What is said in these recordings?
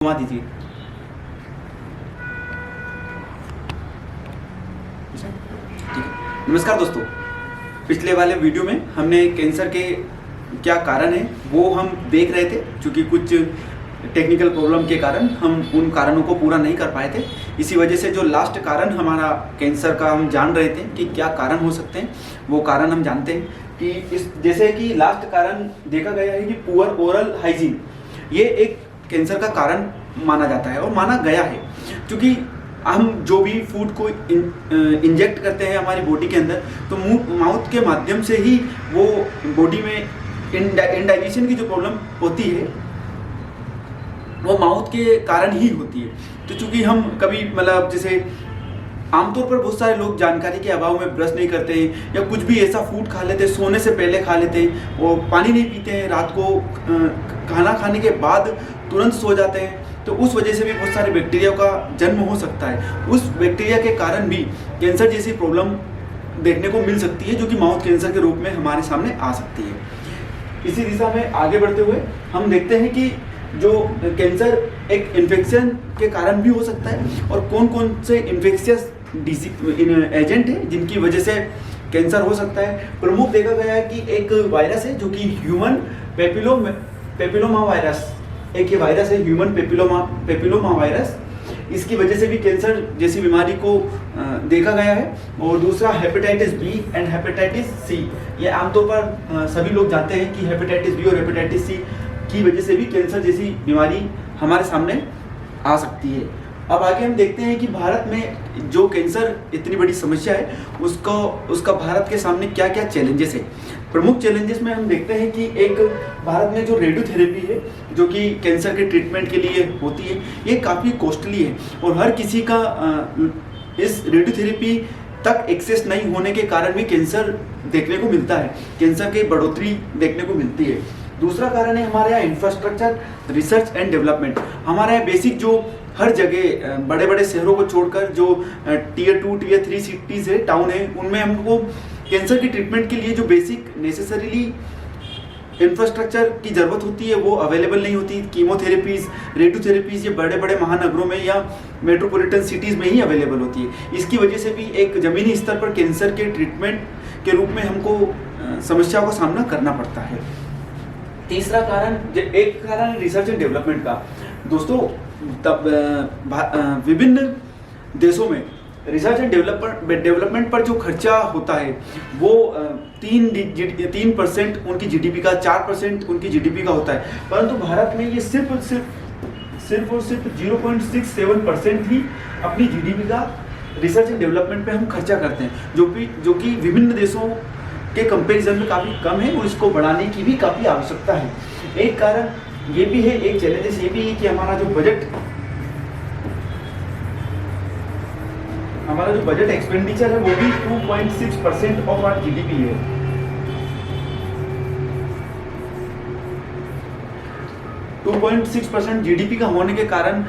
घुमा दीजिए। ठीक है। नमस्कार दोस्तों, पिछले वाले वीडियो में हमने कैंसर के क्या कारण है वो हम देख रहे थे। क्योंकि कुछ टेक्निकल प्रॉब्लम के कारण हम उन कारणों को पूरा नहीं कर पाए थे। इसी वजह से जो लास्ट कारण हमारा कैंसर का हम जान रहे थे कि क्या कारण हो सकते हैं, वो कारण हम जानते हैं कि इस जैसे कि लास्ट कारण देखा गया है कि पुअर ओरल हाइजीन, ये एक कैंसर का कारण माना जाता है और माना गया है। क्योंकि हम जो भी फूड को इंजेक्ट करते हैं हमारी बॉडी के अंदर, तो माउथ के माध्यम से ही वो बॉडी में इंडाइजेशन की जो प्रॉब्लम होती है वो माउथ के कारण ही होती है। तो चूंकि हम कभी मतलब जैसे आमतौर पर बहुत सारे लोग जानकारी के अभाव में ब्रश नहीं करते हैं या कुछ भी ऐसा फूड खा लेते हैं, सोने से पहले खा लेते हैं, वो पानी नहीं पीते हैं, रात को खाना खाने के बाद तुरंत सो जाते हैं, तो उस वजह से भी बहुत सारे बैक्टीरिया का जन्म हो सकता है। उस बैक्टीरिया के कारण भी कैंसर जैसी प्रॉब्लम देखने को मिल सकती है, जो कि माउथ कैंसर के रूप में हमारे सामने आ सकती है। इसी दिशा में आगे बढ़ते हुए हम देखते हैं कि जो कैंसर एक इन्फेक्शन के कारण भी हो सकता है और कौन कौन से इन्फेक्शियस एजेंट है जिनकी वजह से कैंसर हो सकता है। प्रमुख देखा गया है कि एक वायरस है जो कि ह्यूमन पेपिलोमा वायरस, एक ये वायरस है ह्यूमन पेपिलोमा वायरस, इसकी वजह से भी कैंसर जैसी बीमारी को देखा गया है। और दूसरा hepatitis B and hepatitis C, ये आमतौर पर सभी लोग जानते हैं कि हेपेटाइटिस बी और हेपेटाइटिस सी की वजह से भी कैंसर जैसी बीमारी हमारे सामने आ सकती है। अब आगे हम देखते हैं कि भारत में जो कैंसर इतनी बड़ी समस्या है उसका भारत के सामने क्या क्या चैलेंजेस है। प्रमुख चैलेंजेस में हम देखते हैं कि एक भारत में जो रेडियोथेरेपी है जो कि कैंसर के ट्रीटमेंट के लिए होती है, ये काफ़ी कॉस्टली है और हर किसी का इस रेडियोथेरेपी तक एक्सेस नहीं होने के कारण भी कैंसर देखने को मिलता है, कैंसर की बढ़ोतरी देखने को मिलती है। दूसरा कारण है हमारे यहाँ इंफ्रास्ट्रक्चर, रिसर्च एंड डेवलपमेंट। हमारे यहाँ बेसिक जो हर जगह बड़े बड़े शहरों को छोड़कर जो टियर 2 टियर 3 सिटीज़ है, टाउन है, उनमें हमको कैंसर की ट्रीटमेंट के लिए जो बेसिक नेसेसरीली इंफ्रास्ट्रक्चर की ज़रूरत होती है वो अवेलेबल नहीं होती। कीमोथेरेपीज़, रेडियोथेरेपीज़ ये बड़े बड़े महानगरों में या मेट्रोपॉलिटन सिटीज़ में ही अवेलेबल होती है। इसकी वजह से भी एक ज़मीनी स्तर पर कैंसर के ट्रीटमेंट के रूप में हमको समस्या का सामना करना पड़ता है। तीसरा कारण, एक कारण रिसर्च एंड डेवलपमेंट का। दोस्तों, विभिन्न देशों में रिसर्च एंड डेवलपमेंट पर जो खर्चा होता है वो 3% उनकी जीडीपी का, 4% उनकी जीडीपी का होता है, परंतु भारत में ये सिर्फ और सिर्फ 0.67% ही अपनी जीडीपी का रिसर्च एंड डेवलपमेंट पे हम खर्चा करते हैं, जो कि विभिन्न देशों के कंपैरिजन में काफ़ी कम है और इसको बढ़ाने की भी काफ़ी आवश्यकता है। एक कारण ये भी है, एक चैलेंजेस ये भी है कि हमारा जो बजट एक्सपेंडिचर है वो भी 2.6% ऑफ आवर जीडीपी है। जीडीपी का होने के कारण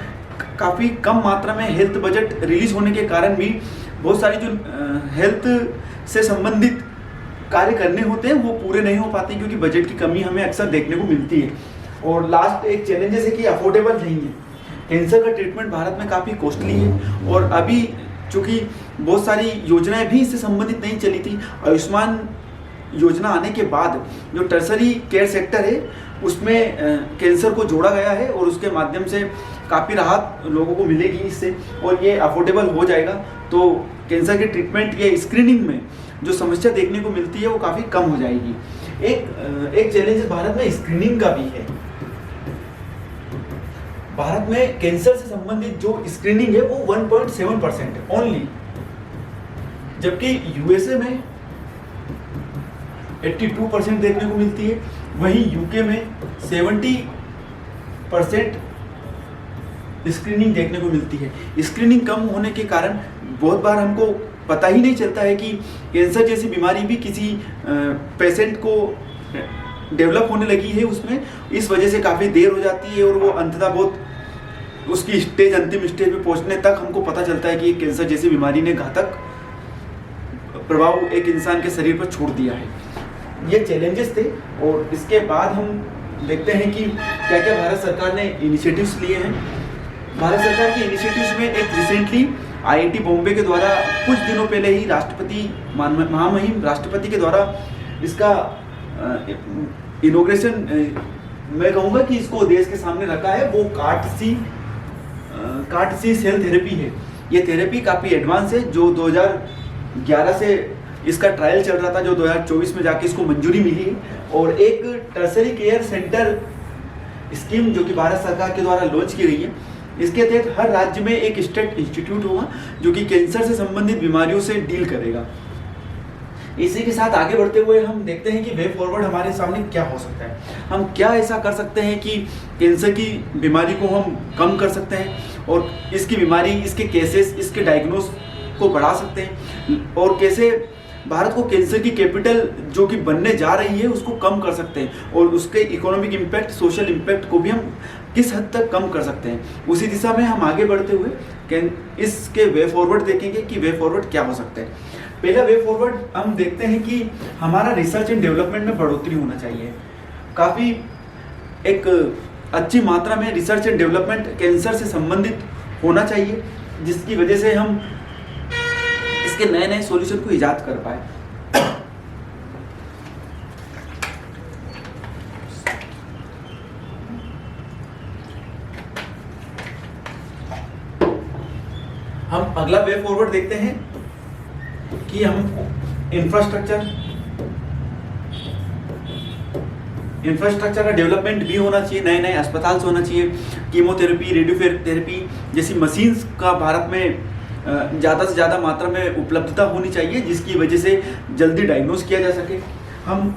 काफ़ी कम मात्रा में हेल्थ बजट रिलीज होने के कारण भी बहुत सारी जो हेल्थ से संबंधित कार्य करने होते हैं वो पूरे नहीं हो पाते क्योंकि बजट की कमी हमें अक्सर देखने को मिलती है। और लास्ट एक चैलेंजेस है कि अफोर्डेबल नहीं है। कैंसर का ट्रीटमेंट भारत में काफ़ी कॉस्टली है और अभी चूँकि बहुत सारी योजनाएं भी इससे संबंधित नहीं चली थी। आयुष्मान योजना आने के बाद जो टर्सरी केयर सेक्टर है उसमें कैंसर को जोड़ा गया है और उसके माध्यम से काफ़ी राहत लोगों को मिलेगी इससे, और ये अफोर्डेबल हो जाएगा तो कैंसर के ट्रीटमेंट या स्क्रीनिंग में जो समस्या देखने को मिलती है वो काफ़ी कम हो जाएगी। एक चैलेंज भारत में स्क्रीनिंग का भी है। भारत में कैंसर से संबंधित जो स्क्रीनिंग है वो 1.7% है ओनली, जबकि यूएसए में 82% देखने को मिलती है, वहीं यूके में 70% स्क्रीनिंग देखने को मिलती है। स्क्रीनिंग कम होने के कारण बहुत बार हमको पता ही नहीं चलता है कि कैंसर जैसी बीमारी भी किसी पेशेंट को डेवलप होने लगी है उसमें। इस वजह से काफ़ी देर हो जाती है और वो अंततः बहुत उसकी अंतिम स्टेज पे पहुंचने तक हमको पता चलता है कि कैंसर जैसी बीमारी ने घातक प्रभाव एक इंसान के शरीर पर छोड़ दिया है। ये चैलेंजेस थे और इसके बाद हम देखते हैं कि क्या क्या भारत सरकार ने इनिशिएटिव्स लिए हैं। भारत सरकार के इनिशिएटिव्स में एक रिसेंटली आईआईटी बॉम्बे के द्वारा कुछ दिनों पहले ही राष्ट्रपति महामहिम राष्ट्रपति के द्वारा इसका इनॉग्रेशन मैं कहूँगा कि इसको देश के सामने रखा है। वो कार्ट सी सेल थेरेपी है। ये थेरेपी काफ़ी एडवांस है, जो 2011 से इसका ट्रायल चल रहा था, जो 2024 में जाके इसको मंजूरी मिली है। और एक टर्सरी केयर सेंटर स्कीम जो कि भारत सरकार के द्वारा लॉन्च की गई है, इसके तहत हर राज्य में एक स्टेट इंस्टीट्यूट होगा जो कि कैंसर से संबंधित बीमारियों से डील करेगा। इसी के साथ आगे बढ़ते हुए हम देखते हैं कि वे फॉरवर्ड हमारे सामने क्या हो सकता है। हम क्या ऐसा कर सकते हैं कि कैंसर की बीमारी को हम कम कर सकते हैं और इसकी बीमारी, इसके केसेस, इसके डायग्नोस को बढ़ा सकते हैं, और कैसे भारत को कैंसर की कैपिटल जो कि बनने जा रही है उसको कम कर सकते हैं, और उसके इकोनॉमिक इम्पैक्ट, सोशल इम्पैक्ट को भी हम किस हद तक कम कर सकते हैं। उसी दिशा में हम आगे बढ़ते हुए इसके वे फॉरवर्ड देखेंगे कि वे फॉरवर्ड क्या हो सकते हैं। पहला वे फॉरवर्ड हम देखते हैं कि हमारा रिसर्च एंड डेवलपमेंट में बढ़ोतरी होना चाहिए। काफ़ी एक अच्छी मात्रा में रिसर्च एंड डेवलपमेंट कैंसर से संबंधित होना चाहिए, जिसकी वजह से हम इसके नए नए सॉल्यूशन को इजाद कर पाए। हम अगला वे फॉरवर्ड देखते हैं कि हम इंफ्रास्ट्रक्चर का डेवलपमेंट भी होना चाहिए, नए नए अस्पताल होना चाहिए, कीमोथेरेपी, रेडियोथेरेपी जैसी मशीन्स का भारत में ज़्यादा से ज़्यादा मात्रा में उपलब्धता होनी चाहिए, जिसकी वजह से जल्दी डायग्नोस किया जा सके। हम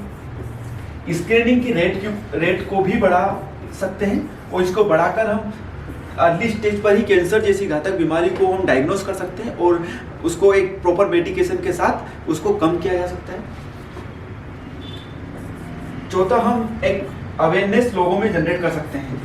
स्क्रीनिंग की रेट को भी बढ़ा सकते हैं, और इसको बढ़ाकर हम अर्ली स्टेज पर ही कैंसर जैसी घातक बीमारी को हम डायग्नोस कर सकते हैं, और उसको एक प्रॉपर मेडिकेशन के साथ उसको कम किया जा सकता है। चौथा, हम एक अवेयरनेस लोगों में जनरेट कर सकते हैं।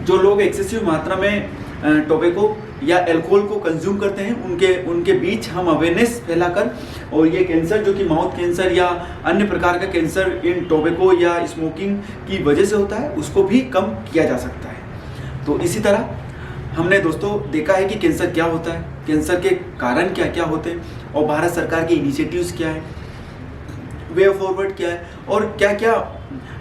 जो लोग एक्सेसिव मात्रा में टोबैको या अल्कोहल को कंज्यूम करते हैं, उनके बीच हम अवेयरनेस फैलाकर, और ये कैंसर जो कि माउथ कैंसर या अन्य प्रकार का कैंसर इन टोबैको या स्मोकिंग की वजह से होता है, उसको भी कम किया जा सकता है। तो इसी तरह हमने दोस्तों देखा है कि कैंसर क्या होता है, कैंसर के कारण क्या क्या होते हैं, और भारत सरकार के इनिशिएटिव्स क्या है, वे फॉरवर्ड क्या है, और क्या क्या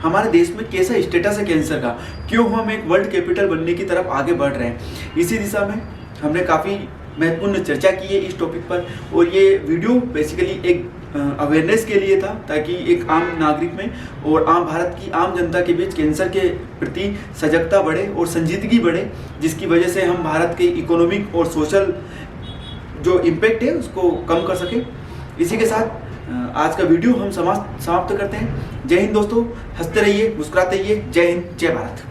हमारे देश में कैसा स्टेटस है कैंसर का, क्यों हम एक वर्ल्ड कैपिटल बनने की तरफ आगे बढ़ रहे हैं। इसी दिशा में हमने काफ़ी महत्वपूर्ण चर्चा की है इस टॉपिक पर, और ये वीडियो बेसिकली एक अवेयरनेस के लिए था, ताकि एक आम नागरिक में और आम भारत की आम जनता के बीच कैंसर के प्रति सजगता बढ़े और संजीदगी बढ़े, जिसकी वजह से हम भारत के इकोनॉमिक और सोशल जो इम्पैक्ट है उसको कम कर सकें। इसी के साथ आज का वीडियो हम समाप्त करते हैं। जय हिंद दोस्तों, हंसते रहिए, मुस्कुराते रहिए। जय हिंद, जय भारत।